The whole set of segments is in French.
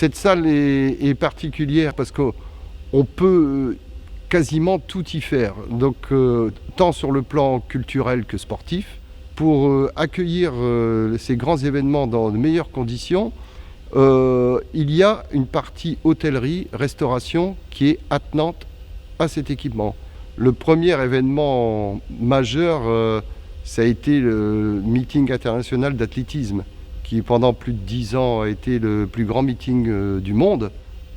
Cette salle est particulière parce qu'on peut quasiment tout y faire, donc tant sur le plan culturel que sportif. Pour accueillir ces grands événements dans de meilleures conditions, il y a une partie hôtellerie, restauration qui est attenante à cet équipement. Le premier événement majeur, ça a été le meeting international d'athlétisme, qui pendant plus de 10 ans a été le plus grand meeting du monde.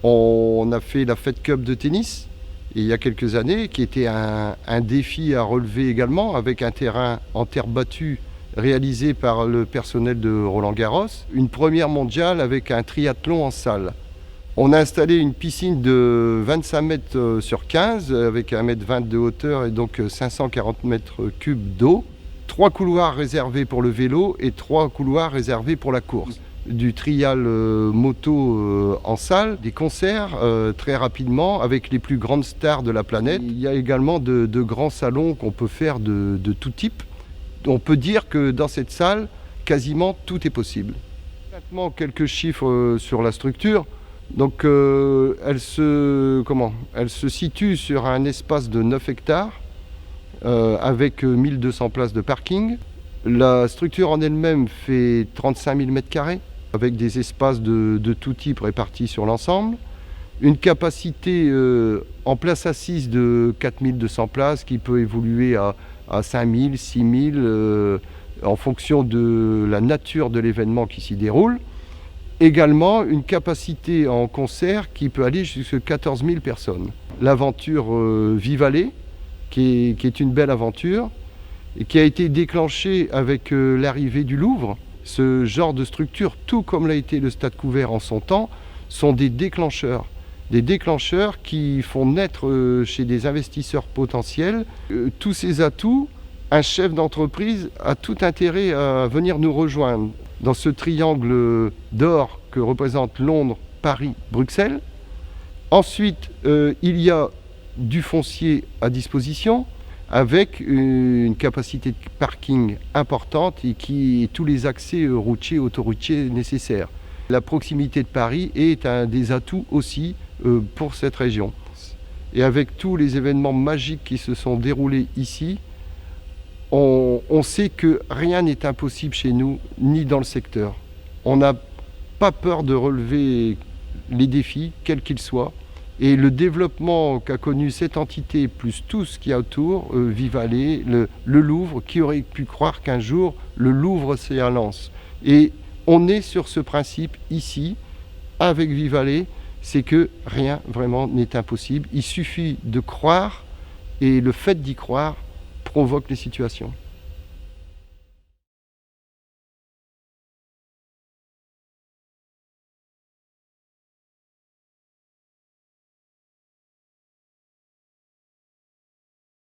On a fait la Fed Cup de tennis, il y a quelques années, qui était un défi à relever également, avec un terrain en terre battue réalisé par le personnel de Roland-Garros. Une première mondiale avec un triathlon en salle. On a installé une piscine de 25 mètres sur 15, avec 1,20 m de hauteur et donc 540 mètres cubes d'eau. 3 couloirs réservés pour le vélo et 3 couloirs réservés pour la course. Du trial moto en salle, des concerts très rapidement avec les plus grandes stars de la planète. Il y a également de grands salons qu'on peut faire de tout type. On peut dire que dans cette salle, quasiment tout est possible. Maintenant, quelques chiffres sur la structure. Donc, elle se situe sur un espace de 9 hectares avec 1200 places de parking. La structure en elle-même fait 35 000 m² avec des espaces de tout type répartis sur l'ensemble. Une capacité en place assise de 4200 places qui peut évoluer à 5000, 6000 en fonction de la nature de l'événement qui s'y déroule. Également une capacité en concert qui peut aller jusqu'à 14 000 personnes. L'aventure Vivalet, qui est une belle aventure, et qui a été déclenchée avec l'arrivée du Louvre. Ce genre de structure, tout comme l'a été le Stade Couvert en son temps, sont des déclencheurs. Des déclencheurs qui font naître chez des investisseurs potentiels tous ces atouts. Un chef d'entreprise a tout intérêt à venir nous rejoindre dans ce triangle d'or que représente Londres, Paris, Bruxelles. Ensuite, il y a du foncier à disposition avec une capacité de parking importante et tous les accès routiers, autoroutiers nécessaires. La proximité de Paris est un des atouts aussi pour cette région. Et avec tous les événements magiques qui se sont déroulés ici, on sait que rien n'est impossible chez nous, ni dans le secteur. On n'a pas peur de relever les défis, quels qu'ils soient. Et le développement qu'a connu cette entité, plus tout ce qu'il y a autour, Vivalet, le Louvre, qui aurait pu croire qu'un jour le Louvre c'est à Lens. Et on est sur ce principe ici, avec Vivalet, c'est que rien vraiment n'est impossible. Il suffit de croire, et le fait d'y croire provoque les situations.